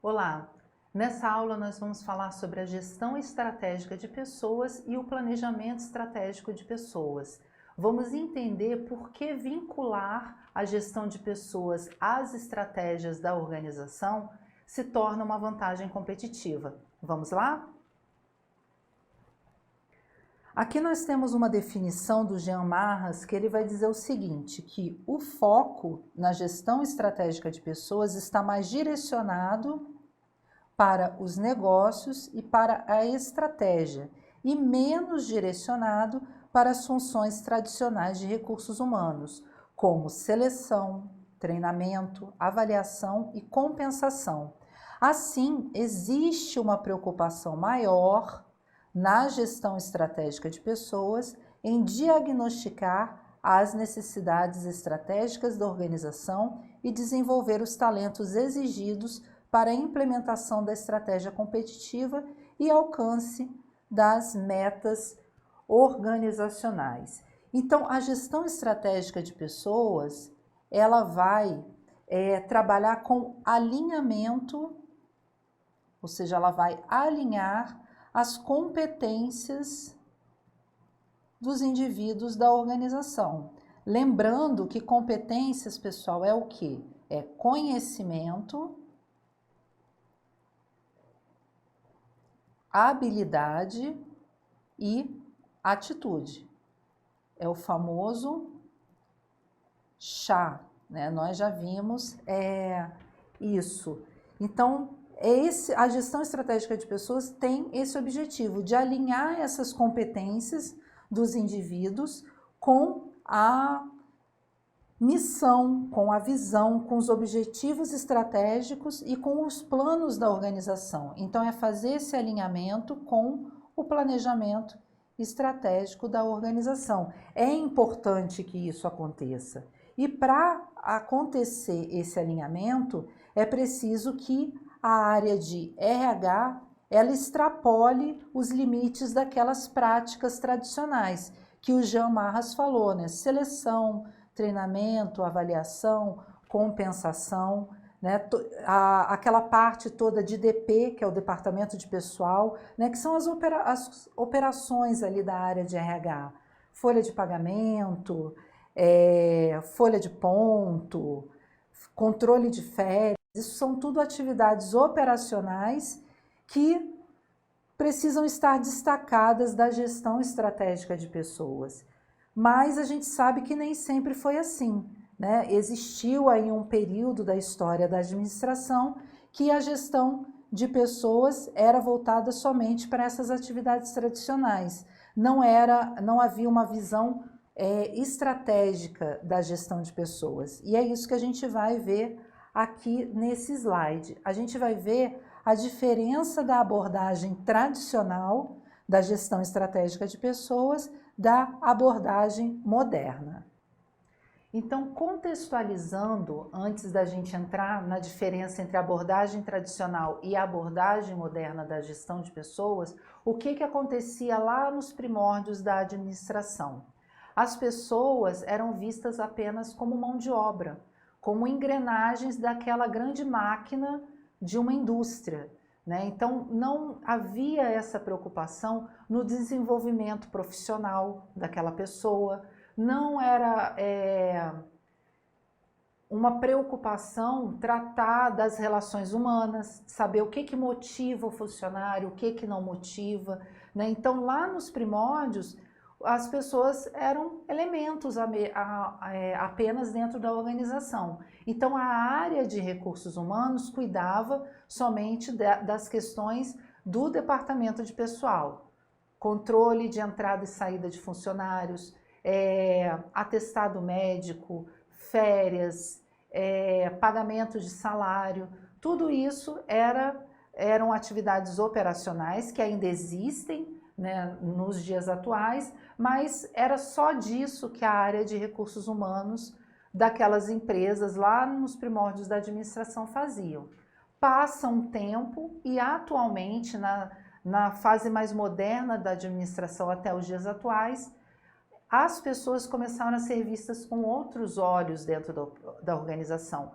Olá! Nessa aula nós vamos falar sobre a gestão estratégica de pessoas e o planejamento estratégico de pessoas. Vamos entender por que vincular a gestão de pessoas às estratégias da organização se torna uma vantagem competitiva. Vamos lá? Aqui nós temos uma definição do Jean Marras que ele vai dizer o seguinte, que o foco na gestão estratégica de pessoas está mais direcionado para os negócios e para a estratégia, e menos direcionado para as funções tradicionais de recursos humanos, como seleção, treinamento, avaliação e compensação. Assim, existe uma preocupação maior na gestão estratégica de pessoas em diagnosticar as necessidades estratégicas da organização e desenvolver os talentos exigidos para a implementação da estratégia competitiva e alcance das metas organizacionais. Então, a gestão estratégica de pessoas, ela vai trabalhar com alinhamento, ou seja, ela vai alinhar as competências dos indivíduos da organização. Lembrando que competências, pessoal, é o quê? É conhecimento, habilidade e atitude. É o famoso chá, né? Nós já vimos isso. Então, a gestão estratégica de pessoas tem esse objetivo de alinhar essas competências dos indivíduos com a missão, com a visão, com os objetivos estratégicos e com os planos da organização. Então, é fazer esse alinhamento com o planejamento estratégico da organização. É importante que isso aconteça. E para acontecer esse alinhamento, é preciso que a área de RH ela extrapole os limites daquelas práticas tradicionais que o Jean Marras falou, né? Seleção, treinamento, avaliação, compensação, né? Aquela parte toda de DP, que é o departamento de pessoal, né? Que são as operações ali da área de RH, folha de pagamento, folha de ponto, controle de férias, isso são tudo atividades operacionais que precisam estar destacadas da gestão estratégica de pessoas. Mas a gente sabe que nem sempre foi assim, né? Existiu aí um período da história da administração que a gestão de pessoas era voltada somente para essas atividades tradicionais. Não havia uma visão estratégica da gestão de pessoas. E é isso que a gente vai ver aqui nesse slide. A gente vai ver a diferença da abordagem tradicional da gestão estratégica de pessoas da abordagem moderna. Então, contextualizando, antes da gente entrar na diferença entre a abordagem tradicional e a abordagem moderna da gestão de pessoas, o que acontecia lá nos primórdios da administração? As pessoas eram vistas apenas como mão de obra, como engrenagens daquela grande máquina de uma indústria, né? Então, não havia essa preocupação no desenvolvimento profissional daquela pessoa, não era uma preocupação tratar das relações humanas, saber o que motiva o funcionário, o que não motiva, né? Então, lá nos primórdios, as pessoas eram elementos apenas dentro da organização. Então, a área de recursos humanos cuidava somente das questões do departamento de pessoal. Controle de entrada e saída de funcionários, atestado médico, férias, pagamento de salário, tudo isso eram atividades operacionais que ainda existem, né, nos dias atuais, mas era só disso que a área de recursos humanos daquelas empresas lá nos primórdios da administração faziam. Passa um tempo e atualmente, na fase mais moderna da administração até os dias atuais, as pessoas começaram a ser vistas com outros olhos dentro da organização.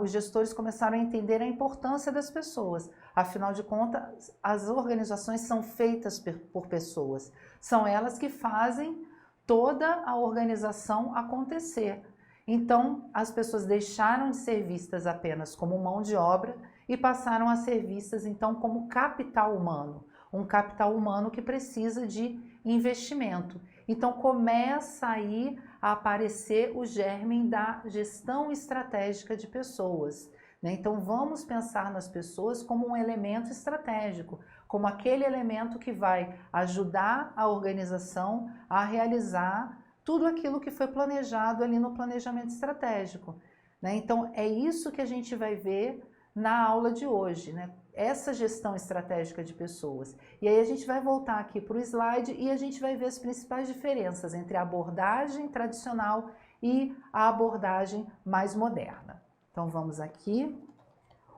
Os gestores começaram a entender a importância das pessoas. Afinal de contas, as organizações são feitas por pessoas. São elas que fazem toda a organização acontecer. Então, as pessoas deixaram de ser vistas apenas como mão de obra e passaram a ser vistas, então, como capital humano. Um capital humano que precisa de investimento. Então, começa aí a aparecer o germe da gestão estratégica de pessoas, né? Então, vamos pensar nas pessoas como um elemento estratégico, como aquele elemento que vai ajudar a organização a realizar tudo aquilo que foi planejado ali no planejamento estratégico, né? Então, é isso que a gente vai ver na aula de hoje, né? Essa gestão estratégica de pessoas. E aí a gente vai voltar aqui para o slide e a gente vai ver as principais diferenças entre a abordagem tradicional e a abordagem mais moderna. Então vamos aqui.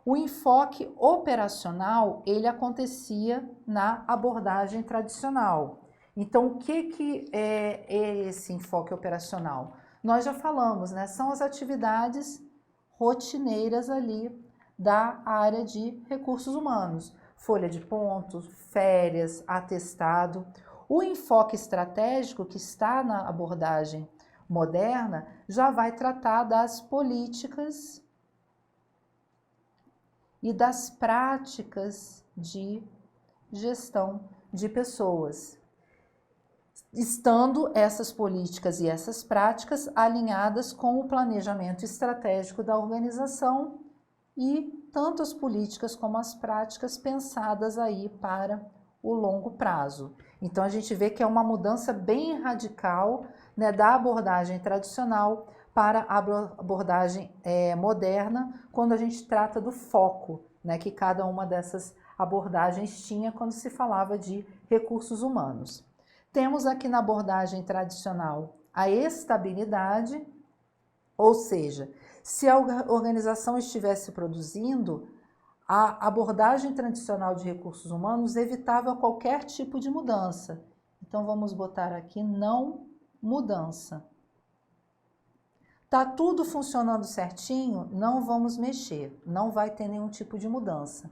O enfoque operacional, ele acontecia na abordagem tradicional. Então o que é esse enfoque operacional? Nós já falamos, né? São as atividades rotineiras ali da área de recursos humanos, folha de pontos, férias, atestado. O enfoque estratégico que está na abordagem moderna já vai tratar das políticas e das práticas de gestão de pessoas, estando essas políticas e essas práticas alinhadas com o planejamento estratégico da organização e tanto as políticas como as práticas pensadas aí para o longo prazo. Então a gente vê que é uma mudança bem radical, né, da abordagem tradicional para a abordagem moderna, quando a gente trata do foco, né, que cada uma dessas abordagens tinha quando se falava de recursos humanos. Temos aqui na abordagem tradicional a estabilidade, ou seja, se a organização estivesse produzindo, a abordagem tradicional de recursos humanos evitava qualquer tipo de mudança. Então vamos botar aqui não mudança. Tá tudo funcionando certinho? Não vamos mexer, não vai ter nenhum tipo de mudança.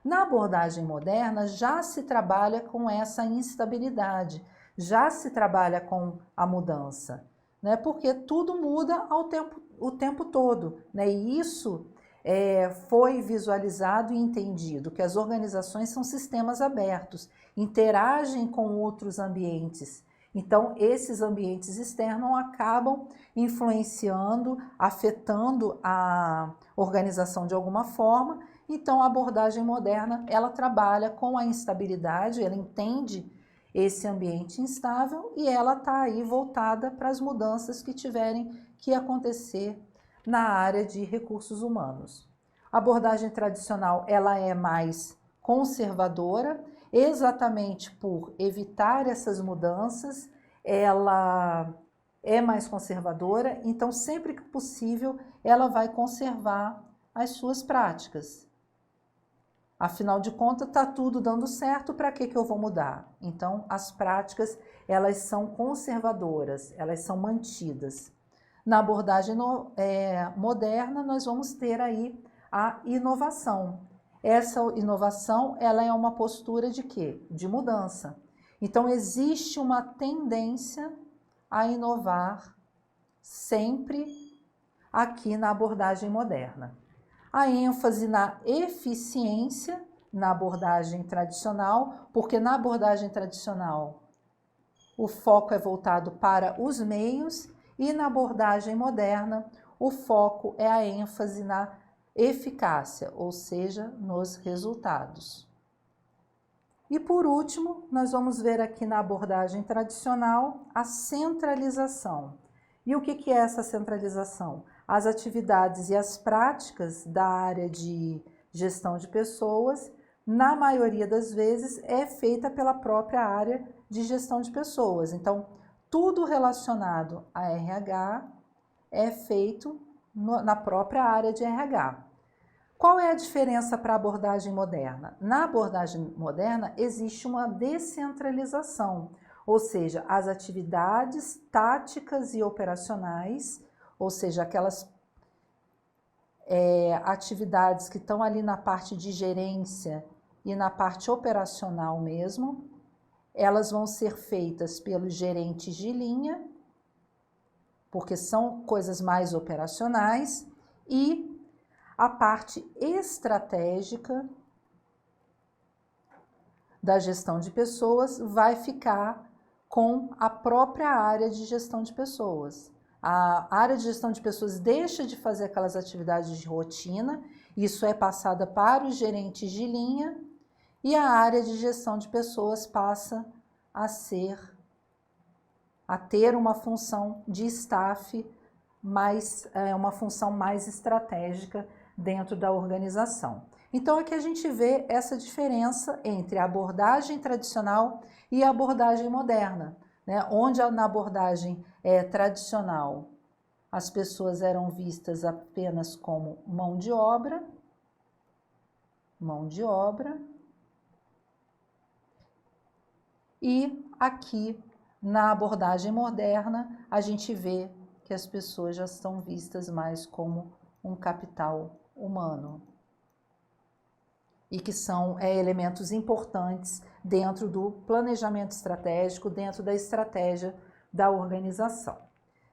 Na abordagem moderna já se trabalha com essa instabilidade, já se trabalha com a mudança, né? Porque tudo muda o tempo todo, né? E isso foi visualizado e entendido, que as organizações são sistemas abertos, interagem com outros ambientes. Então, esses ambientes externos acabam influenciando, afetando a organização de alguma forma. Então, a abordagem moderna, ela trabalha com a instabilidade, ela entende esse ambiente instável e ela está aí voltada para as mudanças que tiverem que acontecer na área de recursos humanos. A abordagem tradicional, ela é mais conservadora, exatamente por evitar essas mudanças, ela é mais conservadora, então sempre que possível ela vai conservar as suas práticas. Afinal de contas, está tudo dando certo, para que eu vou mudar? Então, as práticas, elas são conservadoras, elas são mantidas. Na abordagem moderna, nós vamos ter aí a inovação. Essa inovação, ela é uma postura de quê? De mudança. Então, existe uma tendência a inovar sempre aqui na abordagem moderna. A ênfase na eficiência na abordagem tradicional, porque na abordagem tradicional o foco é voltado para os meios e na abordagem moderna o foco é a ênfase na eficácia, ou seja, nos resultados. E por último, nós vamos ver aqui na abordagem tradicional a centralização. E o que é essa centralização? As atividades e as práticas da área de gestão de pessoas, na maioria das vezes, é feita pela própria área de gestão de pessoas. Então, tudo relacionado a RH é feito na própria área de RH. Qual é a diferença para a abordagem moderna? Na abordagem moderna existe uma descentralização, ou seja, as atividades táticas e operacionais, ou seja, aquelas atividades que estão ali na parte de gerência e na parte operacional mesmo, elas vão ser feitas pelos gerentes de linha, porque são coisas mais operacionais, e a parte estratégica da gestão de pessoas vai ficar com a própria área de gestão de pessoas. A área de gestão de pessoas deixa de fazer aquelas atividades de rotina, isso é passada para os gerentes de linha, e a área de gestão de pessoas passa a ter uma função de staff, uma função mais estratégica dentro da organização. Então aqui a gente vê essa diferença entre a abordagem tradicional e a abordagem moderna, né? Onde na abordagem tradicional as pessoas eram vistas apenas como mão de obra, e aqui na abordagem moderna a gente vê que as pessoas já são vistas mais como um capital humano e que são elementos importantes dentro do planejamento estratégico, dentro da estratégia da organização.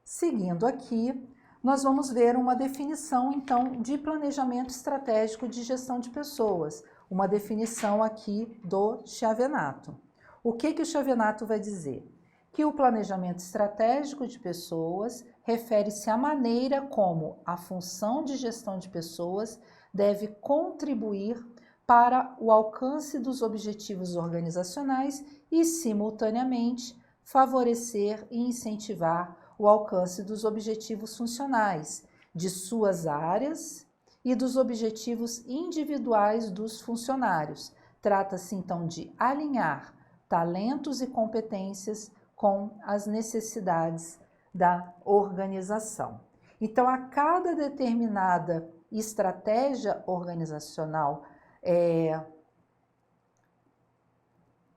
Seguindo aqui, nós vamos ver uma definição, então, de planejamento estratégico de gestão de pessoas, uma definição aqui do Chiavenato. O que o Chiavenato vai dizer? Que o planejamento estratégico de pessoas refere-se à maneira como a função de gestão de pessoas deve contribuir para o alcance dos objetivos organizacionais e, simultaneamente, favorecer e incentivar o alcance dos objetivos funcionais de suas áreas e dos objetivos individuais dos funcionários. Trata-se, então, de alinhar talentos e competências com as necessidades da organização. Então, a cada determinada estratégia organizacional,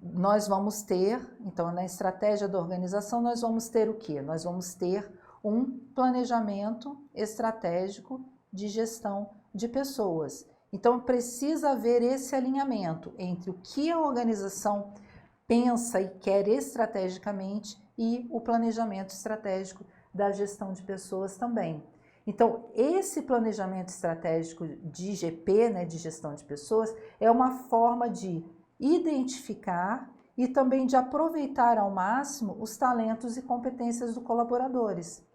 nós vamos ter, então na estratégia da organização nós vamos ter o quê? Nós vamos ter um planejamento estratégico de gestão de pessoas. Então precisa haver esse alinhamento entre o que a organização pensa e quer estrategicamente e o planejamento estratégico da gestão de pessoas também. Então, esse planejamento estratégico de GP, né, de gestão de pessoas, é uma forma de identificar e também de aproveitar ao máximo os talentos e competências dos colaboradores.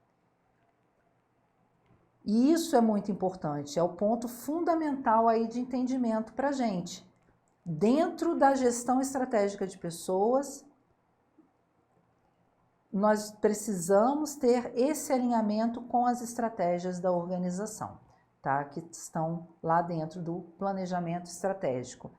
E isso é muito importante, é o ponto fundamental aí de entendimento para a gente. Dentro da gestão estratégica de pessoas, nós precisamos ter esse alinhamento com as estratégias da organização, tá? Que estão lá dentro do planejamento estratégico.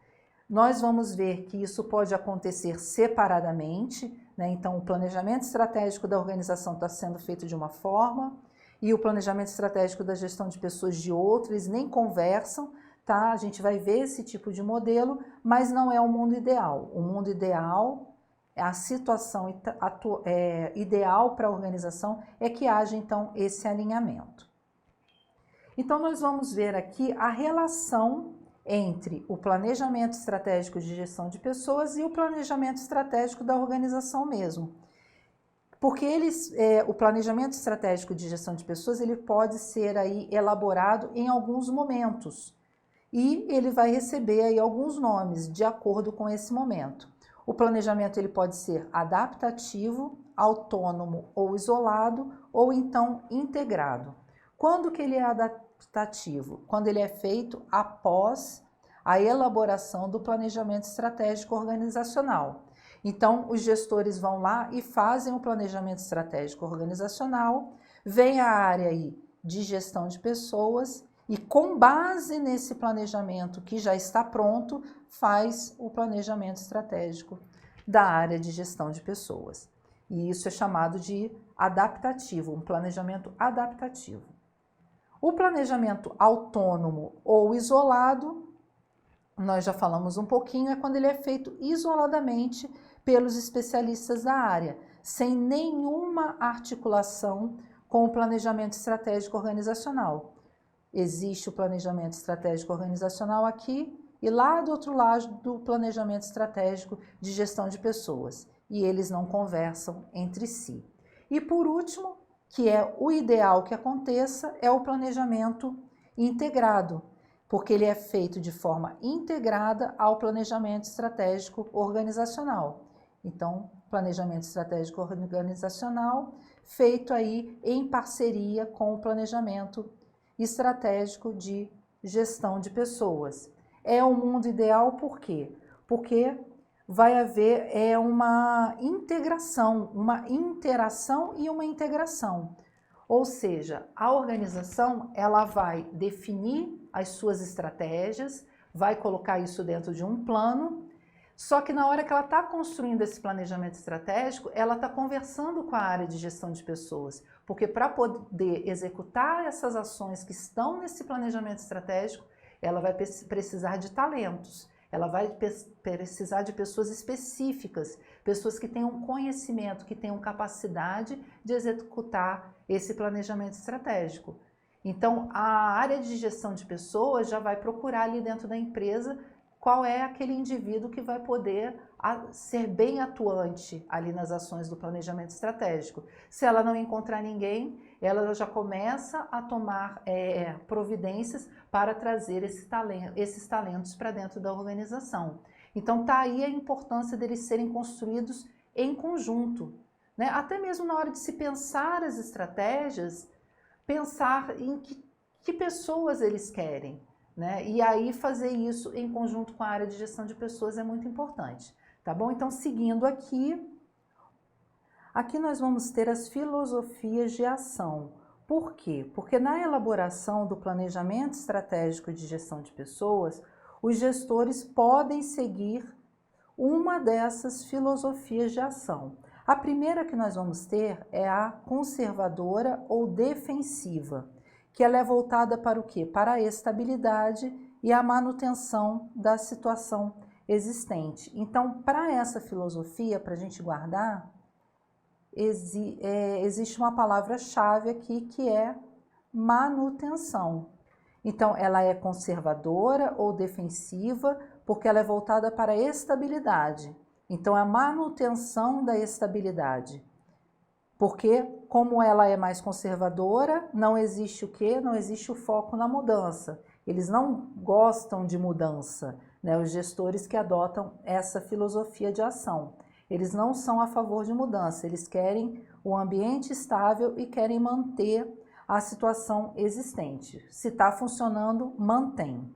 Nós vamos ver que isso pode acontecer separadamente, né? Então, o planejamento estratégico da organização está sendo feito de uma forma e o planejamento estratégico da gestão de pessoas de outra, eles nem conversam, tá? A gente vai ver esse tipo de modelo, mas não é o mundo ideal. O mundo ideal, a situação ideal para a organização é que haja, então, esse alinhamento. Então, nós vamos ver aqui a relação entre o planejamento estratégico de gestão de pessoas e o planejamento estratégico da organização mesmo. Porque o planejamento estratégico de gestão de pessoas, ele pode ser aí elaborado em alguns momentos e ele vai receber aí alguns nomes de acordo com esse momento. O planejamento ele pode ser adaptativo, autônomo ou isolado, ou então integrado. Quando que ele é adaptativo? Quando ele é feito após a elaboração do planejamento estratégico organizacional. Então, os gestores vão lá e fazem o planejamento estratégico organizacional, vem a área aí de gestão de pessoas e, com base nesse planejamento que já está pronto, faz o planejamento estratégico da área de gestão de pessoas. E isso é chamado de adaptativo, um planejamento adaptativo. O planejamento autônomo ou isolado, nós já falamos um pouquinho, é quando ele é feito isoladamente pelos especialistas da área, sem nenhuma articulação com o planejamento estratégico organizacional. Existe o planejamento estratégico organizacional aqui e lá do outro lado do planejamento estratégico de gestão de pessoas, e eles não conversam entre si. E por último, que é o ideal que aconteça, é o planejamento integrado, porque ele é feito de forma integrada ao planejamento estratégico organizacional. Então, planejamento estratégico organizacional feito aí em parceria com o planejamento estratégico de gestão de pessoas. É o mundo ideal por quê? Porque vai haver uma integração, uma interação e uma integração. Ou seja, a organização ela vai definir as suas estratégias, vai colocar isso dentro de um plano, só que na hora que ela está construindo esse planejamento estratégico, ela está conversando com a área de gestão de pessoas, porque para poder executar essas ações que estão nesse planejamento estratégico, ela vai precisar de talentos, ela vai precisar de pessoas específicas, pessoas que tenham conhecimento, que tenham capacidade de executar esse planejamento estratégico. Então, a área de gestão de pessoas já vai procurar ali dentro da empresa qual é aquele indivíduo que vai poder ser bem atuante ali nas ações do planejamento estratégico. Se ela não encontrar ninguém, ela já começa a tomar providências para trazer esses talentos para dentro da organização. Então tá aí a importância deles serem construídos em conjunto, né? Até mesmo na hora de se pensar as estratégias, pensar em que pessoas eles querem, né? E aí fazer isso em conjunto com a área de gestão de pessoas é muito importante, tá bom? Então seguindo aqui nós vamos ter as filosofias de ação. Por quê? Porque na elaboração do planejamento estratégico de gestão de pessoas, os gestores podem seguir uma dessas filosofias de ação. A primeira que nós vamos ter é a conservadora ou defensiva, que ela é voltada para o quê? Para a estabilidade e a manutenção da situação existente. Então, para essa filosofia, para a gente guardar, existe uma palavra-chave aqui que é manutenção. Então, ela é conservadora ou defensiva porque ela é voltada para a estabilidade. Então, a manutenção da estabilidade. Porque, como ela é mais conservadora, não existe o quê? Não existe o foco na mudança. Eles não gostam de mudança, né? Os gestores que adotam essa filosofia de ação. Eles não são a favor de mudança, eles querem o ambiente estável e querem manter a situação existente. Se está funcionando, mantém.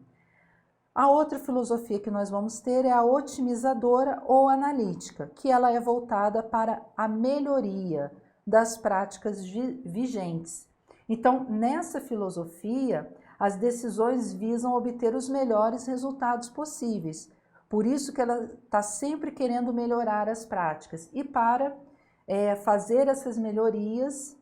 A outra filosofia que nós vamos ter é a otimizadora ou analítica, que ela é voltada para a melhoria das práticas vigentes. Então, nessa filosofia, as decisões visam obter os melhores resultados possíveis. Por isso que ela está sempre querendo melhorar as práticas. E para fazer essas melhorias,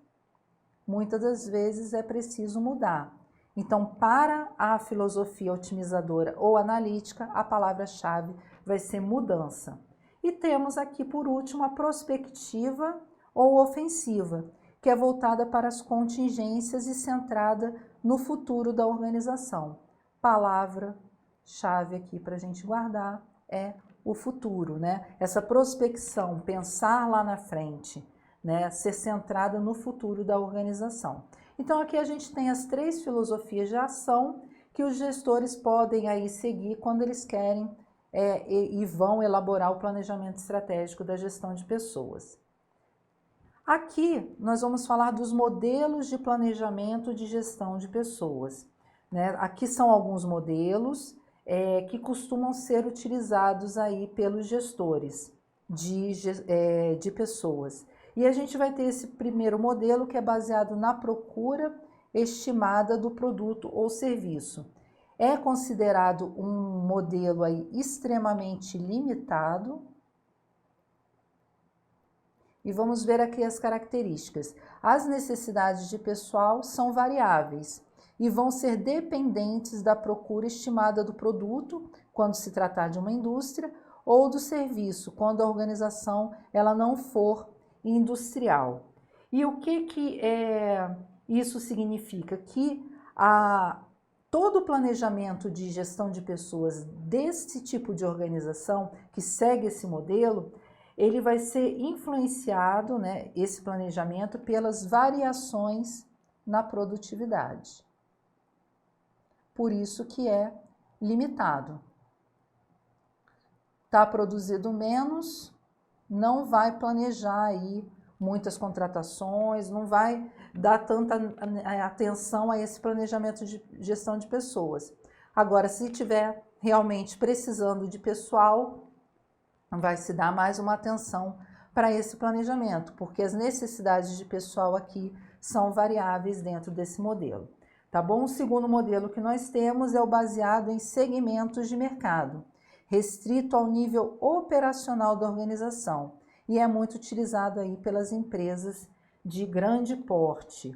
muitas das vezes é preciso mudar. Então, para a filosofia otimizadora ou analítica, a palavra-chave vai ser mudança. E temos aqui, por último, a prospectiva ou ofensiva, que é voltada para as contingências e centrada no futuro da organização. Palavra-chave aqui para a gente guardar é o futuro, né? Essa prospecção, pensar lá na frente, né? Ser centrada no futuro da organização. Então aqui a gente tem as 3 filosofias de ação que os gestores podem aí seguir quando eles querem e vão elaborar o planejamento estratégico da gestão de pessoas. Aqui nós vamos falar dos modelos de planejamento de gestão de pessoas, né? Aqui são alguns modelos que costumam ser utilizados aí pelos gestores de pessoas. E a gente vai ter esse primeiro modelo que é baseado na procura estimada do produto ou serviço. É considerado um modelo aí extremamente limitado. E vamos ver aqui as características. As necessidades de pessoal são variáveis e vão ser dependentes da procura estimada do produto, quando se tratar de uma indústria, ou do serviço, quando a organização ela não for industrial. E o que isso significa? Que todo o planejamento de gestão de pessoas desse tipo de organização, que segue esse modelo, ele vai ser influenciado, né, esse planejamento, pelas variações na produtividade. Por isso que é limitado. Está produzido menos, não vai planejar aí muitas contratações, não vai dar tanta atenção a esse planejamento de gestão de pessoas. Agora, se tiver realmente precisando de pessoal, vai se dar mais uma atenção para esse planejamento, porque as necessidades de pessoal aqui são variáveis dentro desse modelo. Tá bom? O segundo modelo que nós temos é o baseado em segmentos de mercado, restrito ao nível operacional da organização, e é muito utilizado aí pelas empresas de grande porte.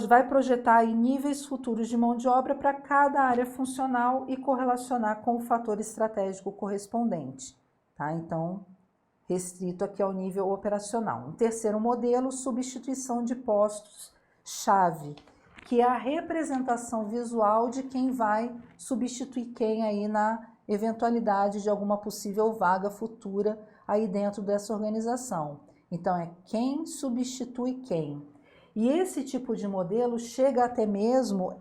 Vai projetar aí níveis futuros de mão de obra para cada área funcional e correlacionar com o fator estratégico correspondente. Tá? Então, restrito aqui ao nível operacional. Um terceiro modelo, substituição de postos-chave, que é a representação visual de quem vai substituir quem aí na eventualidade de alguma possível vaga futura aí dentro dessa organização. Então, é quem substitui quem. E esse tipo de modelo chega até mesmo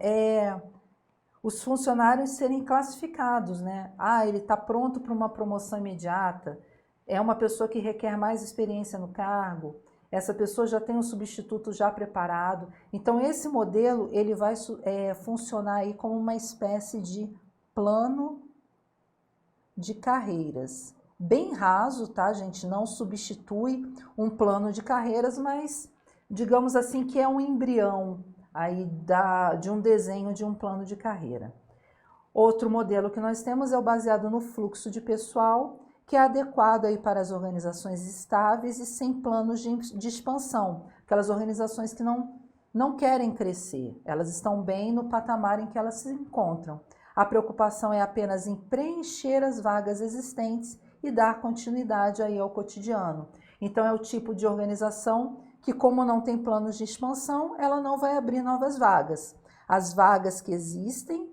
os funcionários serem classificados, né? Ah, ele está pronto para uma promoção imediata, é uma pessoa que requer mais experiência no cargo, essa pessoa já tem um substituto já preparado. Então, esse modelo ele vai funcionar aí como uma espécie de plano de carreiras. Bem raso, tá, gente? Não substitui um plano de carreiras, mas digamos assim que é um embrião aí de um desenho de um plano de carreira. Outro modelo que nós temos é o baseado no fluxo de pessoal, que é adequado aí para as organizações estáveis e sem planos de expansão, aquelas organizações que não querem crescer, elas estão bem no patamar em que elas se encontram. A preocupação é apenas em preencher as vagas existentes e dar continuidade aí ao cotidiano. Então é o tipo de organização que, como não tem planos de expansão, ela não vai abrir novas vagas. As vagas que existem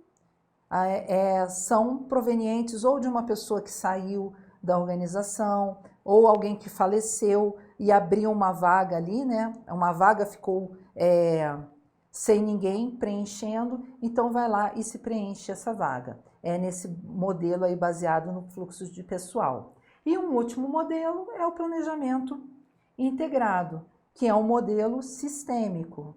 são provenientes ou de uma pessoa que saiu da organização, ou alguém que faleceu e abriu uma vaga ali, né? Uma vaga ficou sem ninguém preenchendo, então vai lá e se preenche essa vaga. É nesse modelo aí baseado no fluxo de pessoal. E um último modelo é o planejamento integrado, que é um modelo sistêmico.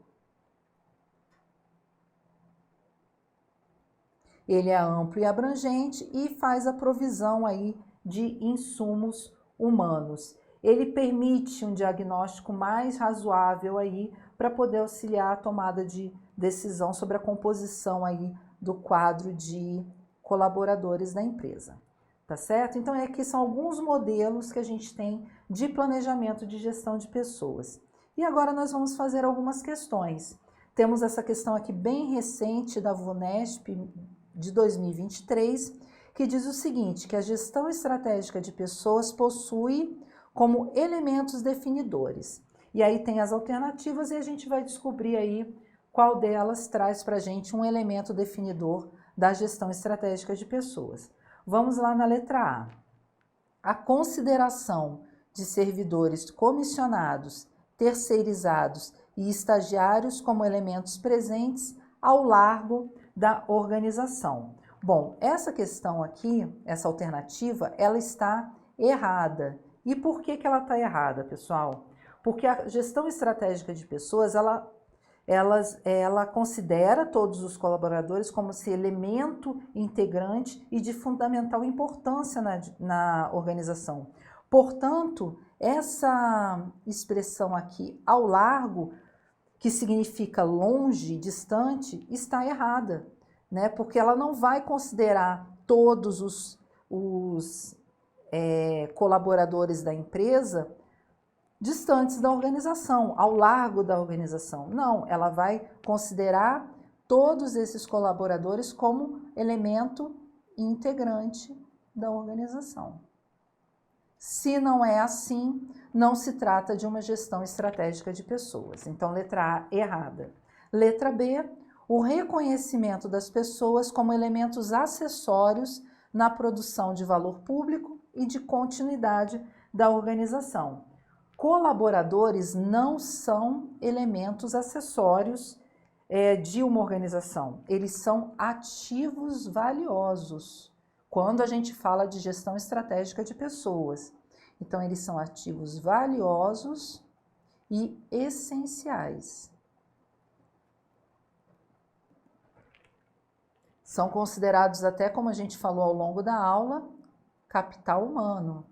Ele é amplo e abrangente e faz a provisão aí de insumos humanos. Ele permite um diagnóstico mais razoável aí para poder auxiliar a tomada de decisão sobre a composição aí do quadro de colaboradores da empresa. Tá certo? Então, aqui são alguns modelos que a gente tem de planejamento de gestão de pessoas. E agora nós vamos fazer algumas questões. Temos essa questão aqui bem recente da VUNESP de 2023, que diz o seguinte, que a gestão estratégica de pessoas possui como elementos definidores. E aí tem as alternativas e a gente vai descobrir aí qual delas traz para a gente um elemento definidor da gestão estratégica de pessoas. Vamos lá na letra A. A consideração de servidores comissionados, terceirizados e estagiários como elementos presentes ao largo da organização. Bom, essa questão aqui, essa alternativa, ela está errada. E por que ela está errada, pessoal? Porque a gestão estratégica de pessoas, ela considera todos os colaboradores como esse elemento integrante e de fundamental importância na organização. Portanto, essa expressão aqui, ao largo, que significa longe, distante, está errada, né? Porque ela não vai considerar todos os colaboradores da empresa distantes da organização, ao largo da organização. Não, ela vai considerar todos esses colaboradores como elemento integrante da organização. Se não é assim, não se trata de uma gestão estratégica de pessoas. Então, letra A, errada. Letra B, o reconhecimento das pessoas como elementos acessórios na produção de valor público e de continuidade da organização. Colaboradores não são elementos acessórios de uma organização, eles são ativos valiosos quando a gente fala de gestão estratégica de pessoas. Então, eles são ativos valiosos e essenciais. São considerados até, como a gente falou ao longo da aula, capital humano,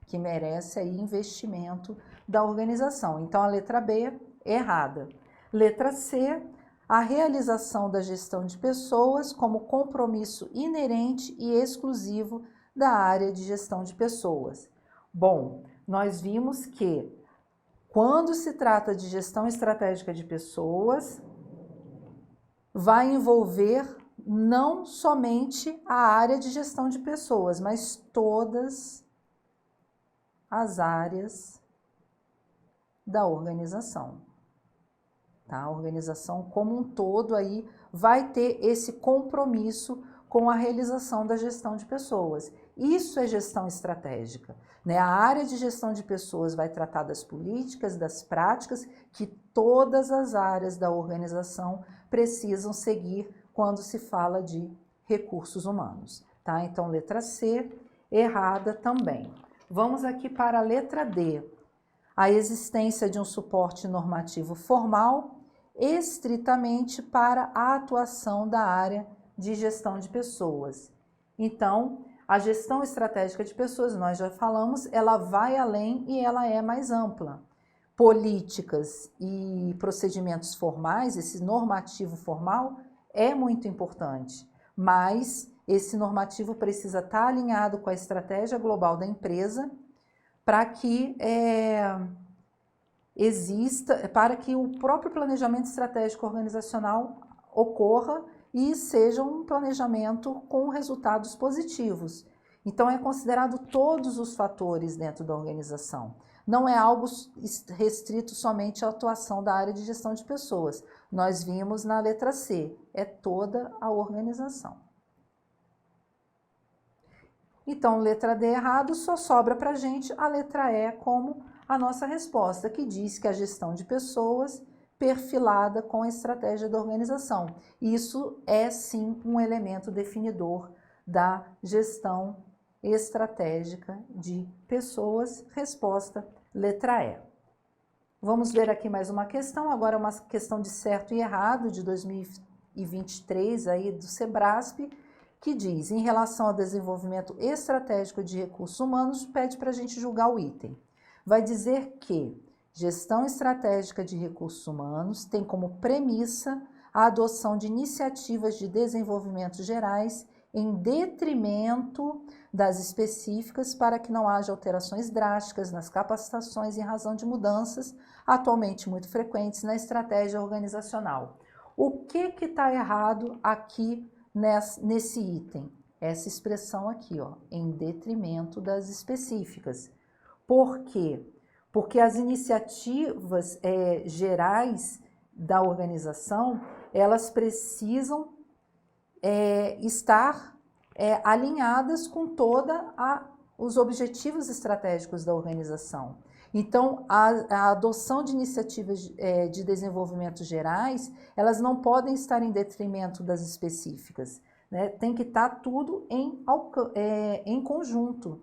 que merece aí investimento da organização. Então, a letra B, errada. Letra C, a realização da gestão de pessoas como compromisso inerente e exclusivo da área de gestão de pessoas. Bom, nós vimos que quando se trata de gestão estratégica de pessoas, vai envolver não somente a área de gestão de pessoas, mas todas as áreas da organização. Tá? A organização como um todo aí vai ter esse compromisso com a realização da gestão de pessoas. Isso é gestão estratégica, né? A área de gestão de pessoas vai tratar das políticas, das práticas que todas as áreas da organização precisam seguir quando se fala de recursos humanos, tá? Então, letra C, errada também. Vamos aqui para a letra D. A existência de um suporte normativo formal estritamente para a atuação da área de gestão de pessoas. Então, a gestão estratégica de pessoas, nós já falamos, ela vai além e ela é mais ampla. Políticas e procedimentos formais, esse normativo formal é muito importante, mas esse normativo precisa estar alinhado com a estratégia global da empresa para que para que o próprio planejamento estratégico organizacional ocorra e seja um planejamento com resultados positivos. Então, é considerado todos os fatores dentro da organização. Não é algo restrito somente à atuação da área de gestão de pessoas. Nós vimos na letra C, é toda a organização. Então, letra D errado, só sobra para a gente a letra E como a nossa resposta, que diz que a gestão de pessoas perfilada com a estratégia da organização. Isso é, sim, um elemento definidor da gestão estratégica de pessoas. Resposta, letra E. Vamos ver aqui mais uma questão, agora uma questão de certo e errado, de 2023, aí do Sebrasp, que diz, em relação ao desenvolvimento estratégico de recursos humanos, pede para a gente julgar o item. Vai dizer que gestão estratégica de recursos humanos tem como premissa a adoção de iniciativas de desenvolvimento gerais em detrimento das específicas para que não haja alterações drásticas nas capacitações em razão de mudanças atualmente muito frequentes na estratégia organizacional. O que está errado aqui nesse item? Essa expressão aqui, ó, em detrimento das específicas. Por quê? Porque as iniciativas gerais da organização, elas precisam estar alinhadas com os objetivos estratégicos da organização. Então, a adoção de iniciativas de desenvolvimento gerais, elas não podem estar em detrimento das específicas, né? Tem que estar tudo em conjunto.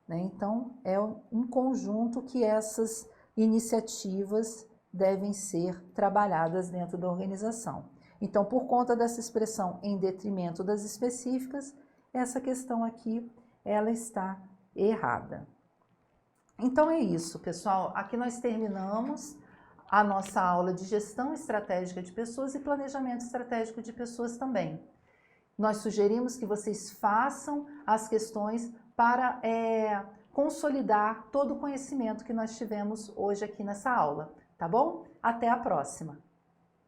Então, é em conjunto que essas iniciativas devem ser trabalhadas dentro da organização. Então, por conta dessa expressão em detrimento das específicas, essa questão aqui, ela está errada. Então, é isso, pessoal. Aqui nós terminamos a nossa aula de gestão estratégica de pessoas e planejamento estratégico de pessoas também. Nós sugerimos que vocês façam as questões para consolidar todo o conhecimento que nós tivemos hoje aqui nessa aula, tá bom? Até a próxima!